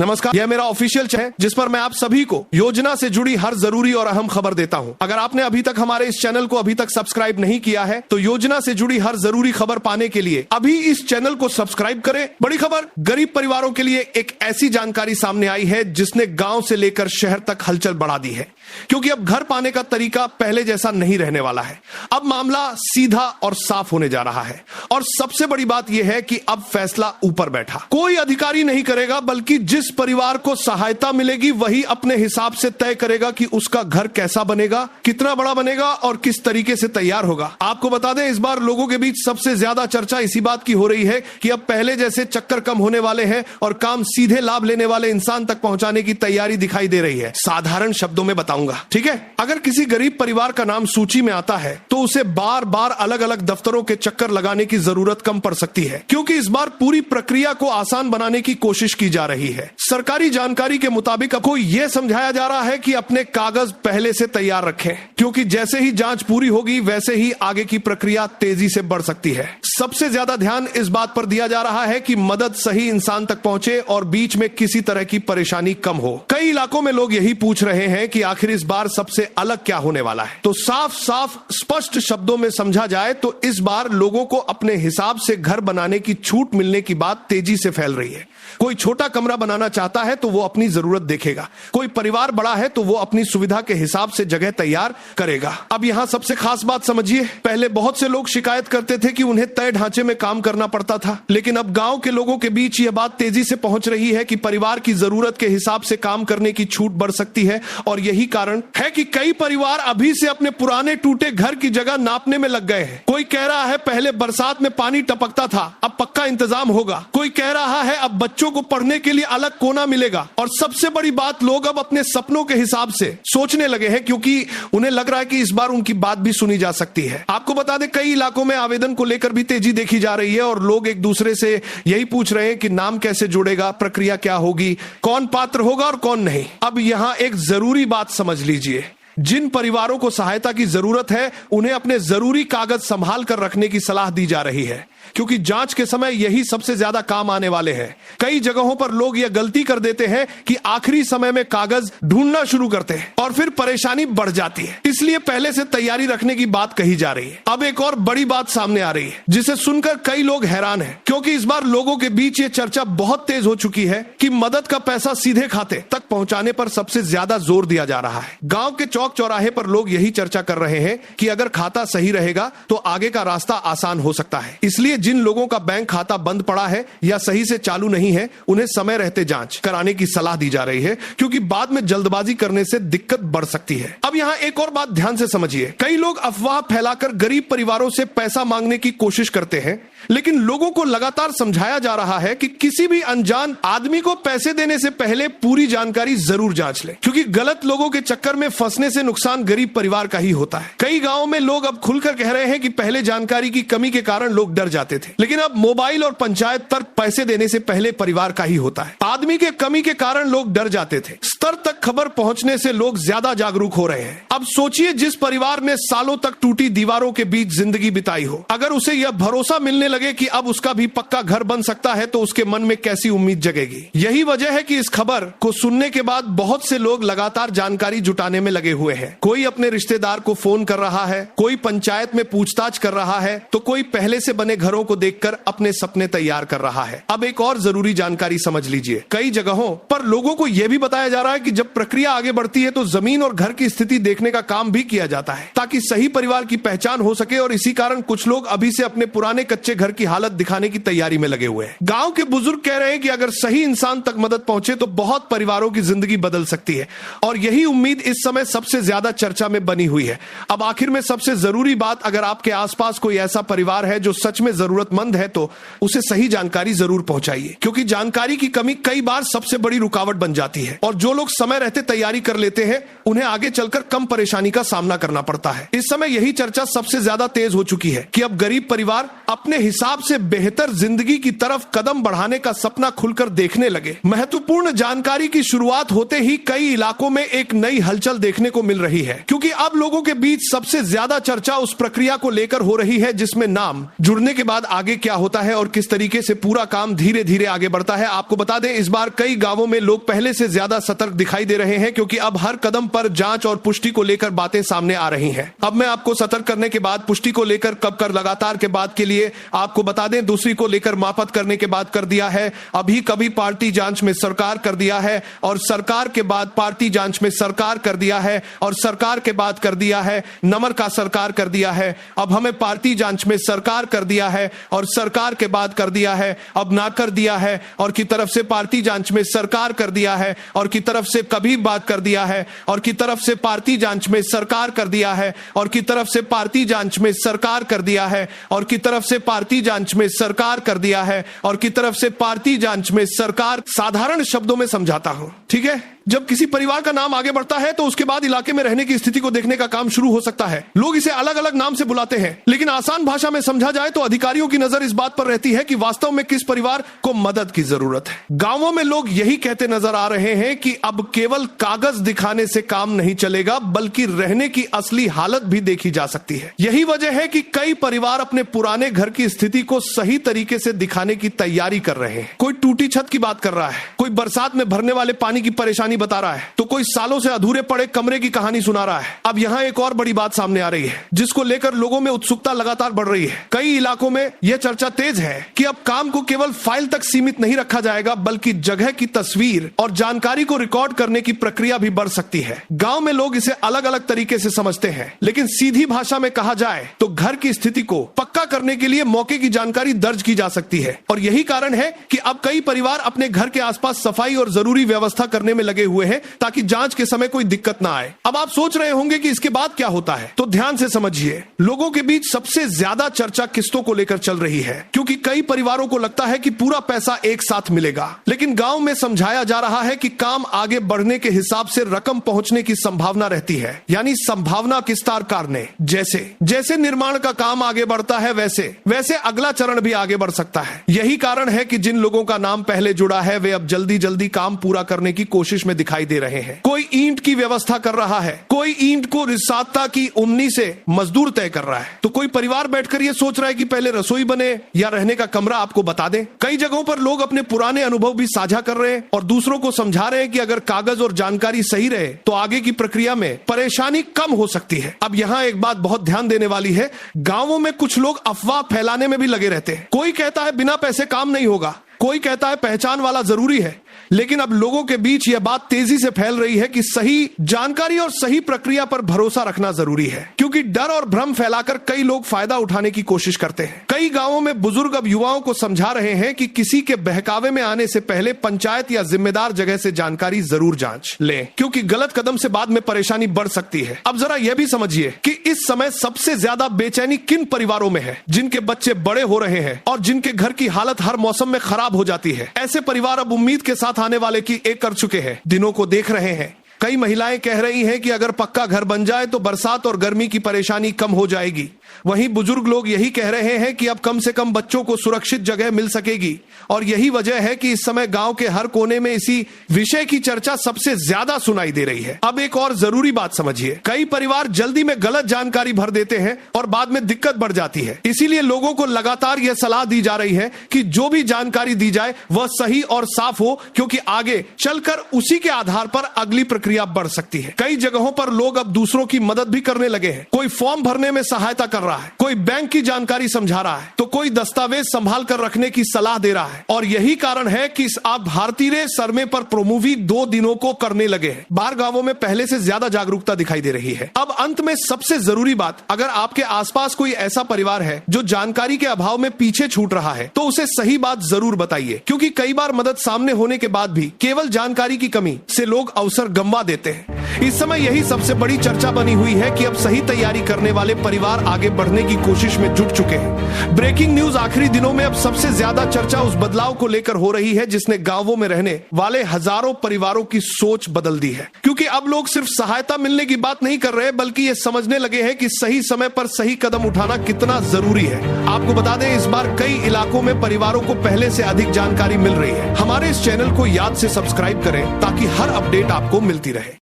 नमस्कार, यह मेरा ऑफिशियल चैनल है जिस पर मैं आप सभी को योजना से जुड़ी हर जरूरी और अहम खबर देता हूं। अगर आपने अभी तक हमारे इस चैनल को अभी तक सब्सक्राइब नहीं किया है तो योजना से जुड़ी हर जरूरी खबर पाने के लिए अभी इस चैनल को सब्सक्राइब करें। बड़ी खबर, गरीब परिवारों के लिए एक ऐसी जानकारी सामने आई है जिसने गांव से लेकर शहर तक हलचल बढ़ा दी है, क्योंकि अब घर पाने का तरीका पहले जैसा नहीं रहने वाला है। अब मामला सीधा और साफ होने जा रहा है और सबसे बड़ी बात यह है कि अब फैसला ऊपर बैठा कोई अधिकारी नहीं करेगा, बल्कि जिस परिवार को सहायता मिलेगी वही अपने हिसाब से तय करेगा कि उसका घर कैसा बनेगा, कितना बड़ा बनेगा और किस तरीके से तैयार होगा। आपको बता दें, इस बार लोगों के बीच सबसे ज्यादा चर्चा इसी बात की हो रही है कि अब पहले जैसे चक्कर कम होने वाले हैं और काम सीधे लाभ लेने वाले इंसान तक पहुंचाने की तैयारी दिखाई दे रही है। साधारण शब्दों में बताऊंगा, ठीक है? अगर किसी गरीब परिवार का नाम सूची में आता है तो उसे बार बार अलग अलग दफ्तरों के चक्कर लगाने की जरूरत कम पड़ सकती है, क्योंकि इस बार पूरी प्रक्रिया को आसान बनाने की कोशिश की जा रही है। सरकारी जानकारी के मुताबिक आपको यह समझाया जा रहा है कि अपने कागज पहले से तैयार रखें, क्योंकि जैसे ही जांच पूरी होगी वैसे ही आगे की प्रक्रिया तेजी से बढ़ सकती है। सबसे ज्यादा ध्यान इस बात पर दिया जा रहा है कि मदद सही इंसान तक पहुंचे और बीच में किसी तरह की परेशानी कम हो। कई इलाकों में लोग यही पूछ रहे हैं कि आखिर इस बार सबसे अलग क्या होने वाला है। तो साफ साफ स्पष्ट शब्दों में समझा जाए तो इस बार लोगों को अपने हिसाब से घर बनाने की छूट मिलने की बात तेजी से फैल रही है। कोई छोटा कमरा बनाना चाहता है तो वो अपनी जरूरत देखेगा, कोई परिवार बड़ा है तो वो अपनी सुविधा के हिसाब से जगह तैयार करेगा। अब यहां सबसे खास बात समझिए, पहले बहुत से लोग शिकायत करते थे कि उन्हें तय ढांचे में काम करना पड़ता था, लेकिन अब गांव के लोगों के बीच यह बात तेजी से पहुंच रही है कि परिवार की जरूरत के हिसाब से काम करने की छूट बढ़ सकती है। और यही कारण है कि कई परिवार अभी से अपने पुराने टूटे घर की जगह नापने में लग गए हैं। कोई कह रहा है पहले बरसात में पानी टपकता था, अब पक्का इंतजाम होगा। कोई कह रहा है अब बच्चों को पढ़ने के लिए अलग कोना मिलेगा। और सबसे बड़ी बात, लोग अब अपने सपनों के हिसाब से सोचने लगे हैं, क्योंकि उन्हें लग रहा है कि इस बार उनकी बात भी सुनी जा सकती है। आपको बता दें, कई इलाकों में आवेदन को लेकर भी तेजी देखी जा रही है और लोग एक दूसरे से यही पूछ रहे हैं कि नाम कैसे जुड़ेगा, प्रक्रिया क्या होगी, कौन पात्र होगा और कौन नहीं। अब यहां एक जरूरी बात समझ लीजिए, जिन परिवारों को सहायता की जरूरत है उन्हें अपने जरूरी कागज संभाल कर रखने की सलाह दी जा रही है, क्योंकि जांच के समय यही सबसे ज्यादा काम आने वाले हैं। कई जगहों पर लोग यह गलती कर देते हैं कि आखिरी समय में कागज ढूंढना शुरू करते हैं और फिर परेशानी बढ़ जाती है। इसलिए पहले से तैयारी रखने की बात कही जा रही है। अब एक और बड़ी बात सामने आ रही है जिसे सुनकर कई लोग हैरान हैं, क्योंकि इस बार लोगों के बीच ये चर्चा बहुत तेज हो चुकी है कि मदद का पैसा सीधे खाते तक पहुंचाने पर सबसे ज्यादा जोर दिया जा रहा है। गांव के चौक चौराहे पर लोग यही चर्चा कर रहे हैं कि अगर खाता सही रहेगा तो आगे का रास्ता आसान हो सकता है। इसलिए जिन लोगों का बैंक खाता बंद पड़ा है या सही से चालू नहीं है, उन्हें समय रहते जांच कराने की सलाह दी जा रही है, क्योंकि बाद में जल्दबाजी करने से दिक्कत बढ़ सकती है। अब यहां एक और बात ध्यान से समझिए, कई लोग अफवाह फैलाकर गरीब परिवारों से पैसा मांगने की कोशिश करते हैं, लेकिन लोगों को लगातार समझाया जा रहा है कि किसी भी अनजान आदमी को पैसे देने से पहले पूरी जानकारी जरूर जांच ले, क्योंकि गलत लोगों के चक्कर में फंसने से नुकसान गरीब परिवार का ही होता है। कई गांवों में लोग अब खुलकर कह रहे हैं कि पहले जानकारी की कमी के कारण लोग डर जाते थे, लेकिन अब मोबाइल और पंचायत तक पैसे देने से पहले परिवार का ही होता है। आदमी के कमी के कारण लोग डर जाते थे, स्तर तक खबर पहुंचने से लोग ज्यादा जागरूक हो रहे हैं। अब सोचिए, जिस परिवार ने सालों तक टूटी दीवारों के बीच जिंदगी बिताई हो, अगर उसे यह भरोसा मिलने लगे कि अब उसका भी पक्का घर बन सकता है तो उसके मन में कैसी उम्मीद जगेगी। यही वजह है कि इस खबर को सुनने के बाद बहुत से लोग लगातार जानकारी जुटाने में लगे हुए हैं। कोई अपने रिश्तेदार को फोन कर रहा है, कोई पंचायत में पूछताछ कर रहा है, तो कोई पहले से बने घरों को देखकर अपने सपने तैयार कर रहा है। अब एक और जरूरी जानकारी समझ लीजिए, कई जगहों पर लोगों को यह भी बताया जा रहा है कि जब प्रक्रिया आगे बढ़ती है तो जमीन और घर की स्थिति देखने का काम भी किया जाता है, ताकि सही परिवार की पहचान हो सके। और इसी कारण कुछ लोग अभी से अपने पुराने कच्चे घर की हालत दिखाने की तैयारी में लगे हुए हैं। गांव के बुजुर्ग कह रहे हैं कि अगर सही इंसान तक मदद पहुंचे तो बहुत परिवारों की जिंदगी बदल सकती है, और यही उम्मीद इस समय सबसे ज्यादा चर्चा में बनी हुई है। अब आखिर में सबसे जरूरी बात, अगर आपके आसपास कोई ऐसा परिवार है जो सच में जरूरतमंद है तो उसे सही जानकारी जरूर पहुंचाइए, क्योंकि जानकारी की कमी कई बार सबसे बड़ी रुकावट बन जाती है। और जो लोग समय रहते तैयारी कर लेते हैं उन्हें आगे चलकर कम परेशानी का सामना करना पड़ता है। इस समय यही चर्चा सबसे ज्यादा तेज हो चुकी है कि अब गरीब परिवार अपने हिसाब से बेहतर जिंदगी की तरफ कदम बढ़ाने का सपना खुलकर देखने लगे। महत्वपूर्ण जानकारी की शुरुआत होते ही कई इलाकों में एक नई हलचल देखने को मिल रही है, क्योंकि अब लोगों के बीच सबसे ज्यादा चर्चा उस प्रक्रिया को लेकर हो रही है जिसमें नाम जुड़ने के बाद बाद आगे क्या होता है और किस तरीके से पूरा काम धीरे धीरे आगे बढ़ता है। आपको बता दें, इस बार कई गांवों में लोग पहले से ज्यादा सतर्क दिखाई दे रहे हैं, क्योंकि अब हर कदम पर जांच और पुष्टि को लेकर बातें सामने आ रही हैं। अब मैं आपको सतर्क करने के बाद, पुष्टि को लेकर कब कर, लगातार के बाद के लिए आपको बता दें, दूसरी को लेकर मापत करने के बाद कर दिया है, अभी कभी पार्टी जांच में सरकार कर दिया है, और सरकार के बाद पार्टी जांच में सरकार कर दिया है, और सरकार के बाद कर दिया है नमर का सरकार कर दिया है। अब हमें पार्टी जांच में सरकार कर दिया है और सरकार के बाद कर दिया है, अब ना कर दिया है, और की तरफ से पार्टी जांच में सरकार कर दिया है, और की तरफ से कभी बात कर दिया है, और की तरफ से पार्टी जांच में सरकार कर दिया है, और की तरफ से पार्टी जांच में सरकार कर दिया है, और की तरफ से पार्टी जांच में सरकार कर दिया है, और की तरफ से पार्टी जांच में सरकार। साधारण शब्दों में समझाता हूं, ठीक है। जब किसी परिवार का नाम आगे बढ़ता है तो उसके बाद इलाके में रहने की स्थिति को देखने का काम शुरू हो सकता है। लोग इसे अलग अलग नाम से बुलाते हैं, लेकिन आसान भाषा में समझा जाए तो अधिकारियों की नजर इस बात पर रहती है कि वास्तव में किस परिवार को मदद की जरूरत है। गांवों में लोग यही कहते नजर आ रहे हैं कि अब केवल कागज दिखाने से काम नहीं चलेगा, बल्कि रहने की असली हालत भी देखी जा सकती है। यही वजह है कि कई परिवार अपने पुराने घर की स्थिति को सही तरीके से दिखाने की तैयारी कर रहे हैं। कोई टूटी छत की बात कर रहा है, कोई बरसात में भरने वाले पानी की परेशानी बता रहा है, तो कोई सालों से अधूरे पड़े कमरे की कहानी सुना रहा है। अब यहाँ एक और बड़ी बात सामने आ रही है, जिसको लेकर लोगों में उत्सुकता लगातार बढ़ रही है। कई इलाकों में यह चर्चा तेज है कि अब काम को केवल फाइल तक सीमित नहीं रखा जाएगा, बल्कि जगह की तस्वीर और जानकारी को रिकॉर्ड करने की प्रक्रिया भी बढ़ सकती है। गांव में लोग इसे अलग अलग तरीके से समझते हैं, लेकिन सीधी भाषा में कहा जाए तो घर की स्थिति को पक्का करने के लिए मौके की जानकारी दर्ज की जा सकती है। और यही कारण है कि अब कई परिवार अपने घर के आसपास सफाई और जरूरी व्यवस्था करने में लगे हुए हैं, ताकि जांच के समय कोई दिक्कत ना आए। अब आप सोच रहे होंगे कि इसके बाद क्या होता है, तो ध्यान से समझिए। लोगों के बीच सबसे ज्यादा चर्चा किस्तों को लेकर चल रही है, क्योंकि कई परिवारों को लगता है कि पूरा पैसा एक साथ मिलेगा। लेकिन गांव में समझाया जा रहा है कि काम आगे बढ़ने के हिसाब से रकम पहुंचने की संभावना रहती है, यानी संभावना विस्तार करने। जैसे जैसे निर्माण का काम आगे बढ़ता है, वैसे वैसे अगला चरण भी आगे बढ़ सकता है। यही कारण है कि जिन लोगों का नाम पहले जुड़ा है, वे अब जल्दी जल्दी काम पूरा करने की कोशिश में दिखाई दे रहे हैं। कोई ईंट की व्यवस्था कर रहा है, कोई ईंट को रिसाता की उन्नी से मजदूर तय कर रहा है, तो कोई परिवार बैठकर यह सोच रहा है कि पहले रसोई बने या रहने का कमरा। आपको बता दें, कई जगहों पर लोग अपने पुराने अनुभव भी साझा कर रहे हैं और दूसरों को समझा रहे हैं कि अगर कागज और जानकारी सही रहे तो आगे की प्रक्रिया में परेशानी कम हो सकती है। अब यहाँ एक बात बहुत ध्यान देने वाली है, गांवों में कुछ लोग अफवाह फैलाने में भी लगे रहते हैं। कोई कहता है बिना पैसे काम नहीं होगा, कोई कहता है पहचान वाला जरूरी है। लेकिन अब लोगों के बीच यह बात तेजी से फैल रही है कि सही जानकारी और सही प्रक्रिया पर भरोसा रखना जरूरी है, क्योंकि डर और भ्रम फैलाकर कई लोग फायदा उठाने की कोशिश करते हैं। कई गांवों में बुजुर्ग अब युवाओं को समझा रहे हैं कि किसी के बहकावे में आने से पहले पंचायत या जिम्मेदार जगह से जानकारी जरूर जांच लें, क्योंकि गलत कदम से बाद में परेशानी बढ़ सकती है। अब जरा यह भी समझिए कि इस समय सबसे ज्यादा बेचैनी किन परिवारों में है, जिनके बच्चे बड़े हो रहे हैं और जिनके घर की हालत हर मौसम में खराब हो जाती है। ऐसे परिवार अब उम्मीद के साथ आने वाले की एक कर चुके हैं, दिनों को देख रहे हैं। कई महिलाएं कह रही हैं कि अगर पक्का घर बन जाए तो बरसात और गर्मी की परेशानी कम हो जाएगी। वहीं बुजुर्ग लोग यही कह रहे हैं कि अब कम से कम बच्चों को सुरक्षित जगह मिल सकेगी। और यही वजह है कि इस समय गांव के हर कोने में इसी विषय की चर्चा सबसे ज्यादा सुनाई दे रही है। अब एक और जरूरी बात समझिए, कई परिवार जल्दी में गलत जानकारी भर देते हैं और बाद में दिक्कत बढ़ जाती है। इसीलिए लोगों को लगातार यह सलाह दी जा रही है कि जो भी जानकारी दी जाए वह सही और साफ हो, क्योंकि आगे चलकर उसी के आधार पर अगली प्रक्रिया बढ़ सकती है। कई जगहों पर लोग अब दूसरों की मदद भी करने लगे हैं। कोई फॉर्म भरने में सहायता कर रहा है, कोई बैंक की जानकारी समझा रहा है, तो कोई दस्तावेज संभाल कर रखने की सलाह दे रहा है। और यही कारण है कि आप भारतीय सरमे पर प्रोमोवी 2 दिनों को करने लगे हैं। बाहर गांवों में पहले से ज्यादा जागरूकता दिखाई दे रही है। अब अंत में सबसे जरूरी बात, अगर आपके आसपास कोई ऐसा परिवार है जो जानकारी के अभाव में पीछे छूट रहा है, तो उसे सही बात जरूर बताइए, क्योंकि कई बार मदद सामने होने के बाद भी केवल जानकारी की कमी से लोग अवसर गंवा देते हैं। इस समय यही सबसे बड़ी चर्चा बनी हुई है कि अब सही तैयारी करने वाले परिवार आगे बढ़ने की कोशिश में जुट चुके हैं। ब्रेकिंग न्यूज आखिरी दिनों में अब सबसे ज्यादा चर्चा उस बदलाव को लेकर हो रही है जिसने गांवों में रहने वाले हजारों परिवारों की सोच बदल दी है। क्योंकि अब लोग सिर्फ सहायता मिलने की बात नहीं कर रहे, बल्कि ये समझने लगे हैं कि सही समय पर सही कदम उठाना कितना जरूरी है। आपको बता दें, इस बार कई इलाकों में परिवारों को पहले से अधिक जानकारी मिल रही है। हमारे इस चैनल को याद से सब्सक्राइब करें ताकि हर अपडेट आपको मिलती रहे।